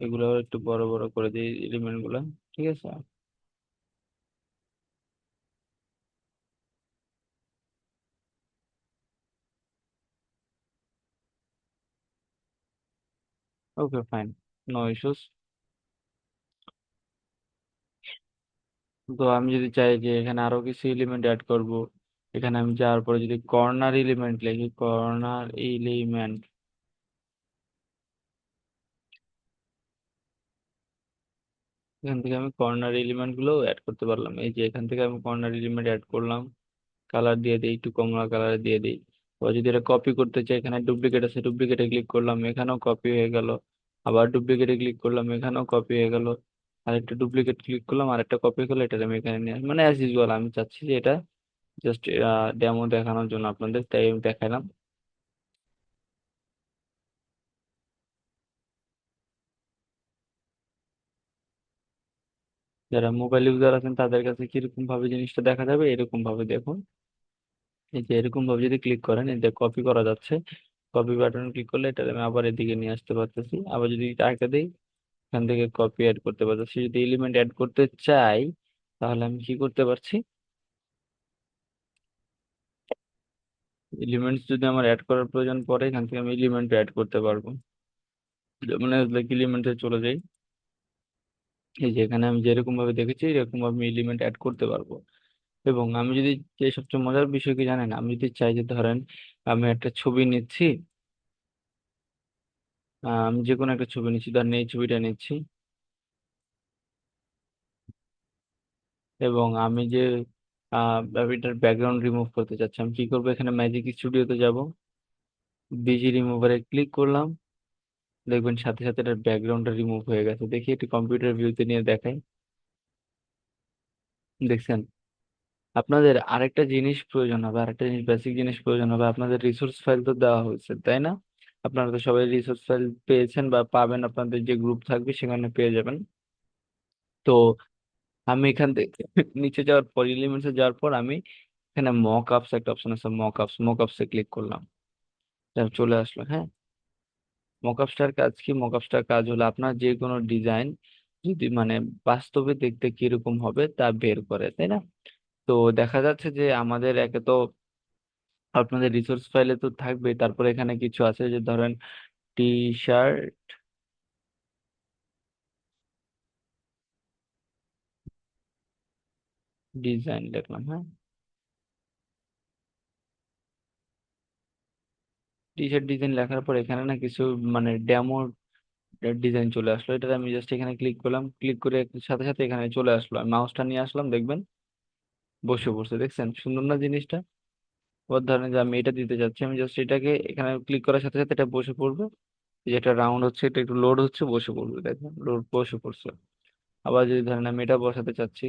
এগুলো একটু বড় বড় করে দিই এলিমেন্ট গুলা। ঠিক আছে। ওকে, ফাইন, নো ইস্যুস। তো আমি যদি চাই যে এখানে আরো কিছু এলিমেন্ট অ্যাড করব, এখানে আমি যাওয়ার পরে যদি কর্নার এলিমেন্ট লিখি, কর্নার এলিমেন্ট, এখান থেকে আমি কর্নার এলিমেন্ট গুলো অ্যাড করতে পারলাম। এই যে এখান থেকে আমি কর্নার এলিমেন্ট অ্যাড করলাম, কালার দিয়ে দিই, একটু কমলা কালার দিয়ে দিই। তো যদি এটা কপি করতে চাই, এখানে ডুপ্লিকেট আছে, ডুপ্লিকেটে ক্লিক করলাম, এখানেও কপি হয়ে গেল। আবার ডুপ্লিকেটে ক্লিক করলাম, এখানেও কপি হয়ে গেল। আরেকটা ডুপ্লিকেট ক্লিক করলাম, আরেকটা কপি করলে এটা আমি এখানে নিয়ে মানে অ্যাজ ইউজুয়াল আমি চাচ্ছি যে এটা জাস্ট ডেমো দেখানোর জন্য আপনাদের, তাই আমি দেখালাম। যারা মোবাইল ইউজার আছেন তাদের কাছে কিরকম ভাবে জিনিসটা দেখা যাবে, এরকম ভাবে দেখুন। এই যে এরকম ভাবে যদি ক্লিক করেন, এই যে কপি করা যাচ্ছে, কপি বাটন ক্লিক করলে এটা আমি আবার এদিকে নিয়ে আসতে পারতেছি। আবার যদি টাকা দিই, এখান থেকে কপি অ্যাড করতে পারতেছি। যদি এলিমেন্ট অ্যাড করতে চাই, তাহলে আমি কি করতে পারছি, এলিমেন্টস যদি আমার অ্যাড করার প্রয়োজন পড়ে, এখান থেকে আমি এলিমেন্ট অ্যাড করতে পারবো। যেমন এলিমেন্টে চলে যাই, এই যে এখানে আমি যেরকম ভাবে দেখেছি এরকম ভাবে আমি এলিমেন্ট অ্যাড করতে পারবো। এবং আমি যদি, যে সবচেয়ে মজার বিষয় কি জানেন, আমি যদি চাই যে ধরেন আমি একটা ছবি নিচ্ছি, আমি যে কোনো একটা ছবি নিচ্ছি, ধরেন এই ছবিটা নিচ্ছি, এবং আমি যে এটার ব্যাকগ্রাউন্ড রিমুভ করতে চাচ্ছি, আমি কি করবো, এখানে ম্যাজিক স্টুডিওতে যাব, বিজি রিমুভারে ক্লিক করলাম, দেখবেন সাথে সাথে এটার ব্যাকগ্রাউন্ডটা রিমুভ হয়ে গেছে। দেখি একটু কম্পিউটার ভিউতে নিয়ে দেখাই। দেখছেন? আপনাদের আরেকটা জিনিস প্রয়োজন হবে, আরেকটা জিনিস, বেসিক জিনিস প্রয়োজন হবে। আপনাদের রিসোর্স ফাইল তো দেওয়া হয়েছে, তাই না? আপনারা তো সবাই রিসোর্স ফাইল পেয়েছেন বা পাবেন, আপনাদের যে গ্রুপ থাকবে সেখানে পেয়ে যাবেন। তো আমি এখান থেকে নিচে যাওয়ার পর, এলিমেন্টসে যাওয়ার পর আমি এখানে মক আপস একটা অপশন আছে, মক আপসে ক্লিক করলাম, তা চলে আসলো। হ্যাঁ, মকআপসটার কাজ কি, মকআপসটার কাজ হলো আপনার যে কোনো ডিজাইন যদি মানে বাস্তবে দেখতে কিরকম হবে তা বের করে, তাই না? তো দেখা যাচ্ছে যে আমাদের একে তো আপনাদের রিসোর্স ফাইলে তো থাকবে, তারপরে এখানে কিছু আছে, যে ধরেন টি শার্ট ডিজাইন লিখলাম। হ্যাঁ, টি শার্ট ডিজাইন লেখার পর এখানে না কিছু মানে ডেমো ডিজাইন চলে আসলো। এটা আমি জাস্ট এখানে ক্লিক করলাম, ক্লিক করে সাথে সাথে এখানে চলে আসলো, আমি মাউসটা নিয়ে আসলাম, দেখবেন বসে পড়ছে। দেখছেন সুন্দর না জিনিসটা? ওর ধরেন যে আমি এটা দিতে চাচ্ছি, আমি জাস্ট এটাকে এখানে ক্লিক করার সাথে সাথে এটা বসে পড়বে। যেটা রাউন্ড হচ্ছে এটা একটু লোড হচ্ছে, বসে পড়বে, দেখেন লোড বসে পড়ছে। আবার যদি ধরেন আমি এটা বসাতে চাচ্ছি,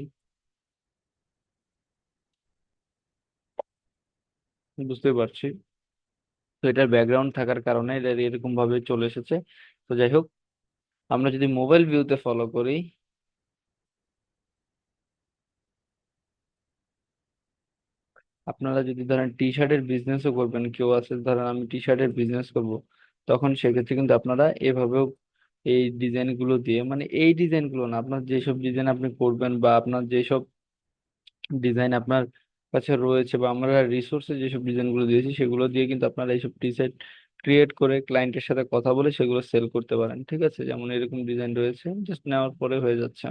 বুঝতে পারছি। তো এটার ব্যাকগ্রাউন্ড থাকার কারণে এটা এরকম ভাবে চলে এসেছে। তো যাই হোক, আমরা যদি মোবাইল ভিউতে ফলো করি, আপনারা যদি ধরেন টি শার্টের বিজনেসও করবেন, কেউ আছে ধরেন আমি টি শার্টের বিজনেস করব, তখন সেক্ষেত্রে কিন্তু আপনারা এভাবেও এই ডিজাইন গুলো দিয়ে, মানে এই ডিজাইন গুলো না, আপনার যেসব ডিজাইন আপনি করবেন বা আপনার যেসব ডিজাইন আপনার কাছে রয়েছে বা আমরা রিসোর্সে যেসব ডিজাইন গুলো দিয়েছি সেগুলো দিয়ে কিন্তু আপনারা এইসব ডিজাইন ক্রিয়েট করে ক্লায়েন্টের সাথে কথা বলে সেগুলো সেল করতে পারেন। ঠিক আছে, যেমন এরকম ডিজাইন রয়েছে, জাস্ট নেওয়ার পরে হয়ে যাচ্ছে।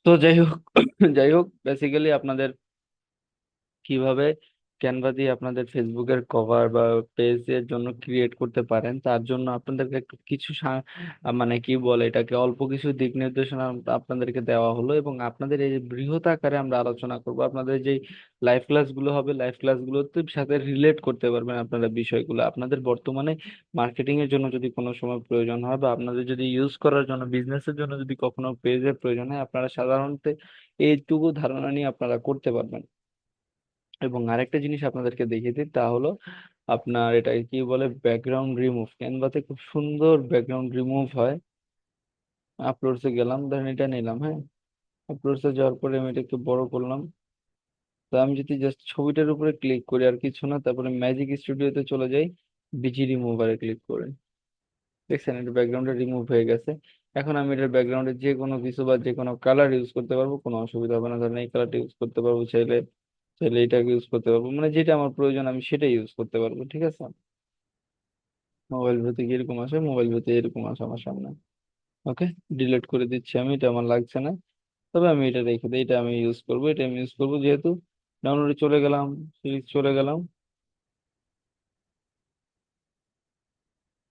তো যাই হোক যাই হোক, বেসিক্যালি আপনাদের কিভাবে ক্যানভা দিয়ে আপনাদের ফেসবুকের কভার বা পেজের জন্য ক্রিয়েট করতে পারেন, তার জন্য আপনাদেরকে একটু কিছু মানে কি বলে এটাকে, অল্প কিছু দিক নির্দেশনা আপনাদেরকে দেওয়া হলো, এবং আপনাদের এই যে বৃহৎ আকারে আমরা আলোচনা করব। আপনাদের যে লাইভ ক্লাসগুলো হবে, লাইভ ক্লাসগুলোতে সাথে রিলেট করতে পারবেন আপনারা বিষয়গুলো। আপনাদের বর্তমানে মার্কেটিং এর জন্য যদি কোনো সময় প্রয়োজন হয়, বা আপনাদের যদি ইউজ করার জন্য, বিজনেসের জন্য যদি কখনো পেজের প্রয়োজন হয়, আপনারা সাধারণত এইটুকু ধারণা নিয়ে আপনারা করতে পারবেন। এবং আরেকটা জিনিস আপনাদেরকে দেখিয়ে দিই, তা হলো আপনার এটাকে কি বলে, ব্যাকগ্রাউন্ড রিমুভ। ক্যানভাতে খুব সুন্দর ব্যাকগ্রাউন্ড রিমুভ হয়। আপলোডসে গেলাম, ধরেন এটা নিলাম, হ্যাঁ। আপলোডসে যাওয়ার পরে আমি এটা একটু বড় করলাম। তো আমি যদি জাস্ট ছবিটার উপরে ক্লিক করি, আর কিছু না, তারপরে ম্যাজিক স্টুডিওতে চলে যাই, বিজি রিমুভারে ক্লিক করে, দেখছেন এটা ব্যাকগ্রাউন্ডে রিমুভ হয়ে গেছে। এখন আমি এটার ব্যাকগ্রাউন্ডে যে কোনো কিছু বা যে কোনো কালার ইউজ করতে পারবো, কোনো অসুবিধা হবে না। ধরেন এই কালারটা ইউজ করতে পারবো, চাইলে চাইলে এটাকে ইউজ করতে পারবো, মানে যেটা আমার প্রয়োজন আমি সেটাই ইউজ করতে পারবো, ঠিক আছে। মোবাইল ভিউতে কিরকম আসে, মোবাইল ভিউতে এরকম আসে আমার সামনে। ওকে, ডিলিট করে দিচ্ছি আমি, এটা আমার লাগছে না। তবে আমি এটা রেখে দিই, এটা আমি ইউজ করবো, এটা আমি ইউজ করবো যেহেতু। ডাউনলোডে চলে গেলাম, সিরিজ চলে গেলাম।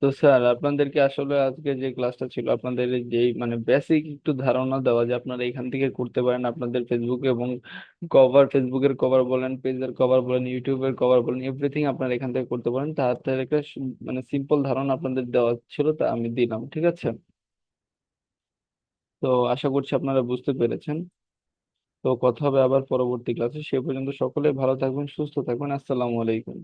তো স্যার, আপনাদেরকে আসলে আজকে যে ক্লাসটা ছিল, আপনাদের যে মানে বেসিক একটু ধারণা দেওয়া, যে আপনারা এখান থেকে করতে পারেন আপনাদের ফেসবুকে, এবং কভার, ফেসবুকের কভার বলেন, পেজের কভার বলেন, ইউটিউবের কভার বলেন, এভরিথিং আপনারা এখান থেকে করতে পারেন। তার থেকে একটা মানে সিম্পল ধারণা আপনাদের দেওয়া ছিল, তা আমি দিলাম, ঠিক আছে। তো আশা করছি আপনারা বুঝতে পেরেছেন। তো কথা হবে আবার পরবর্তী ক্লাসে, সে পর্যন্ত সকলে ভালো থাকবেন, সুস্থ থাকবেন। আসসালামু আলাইকুম।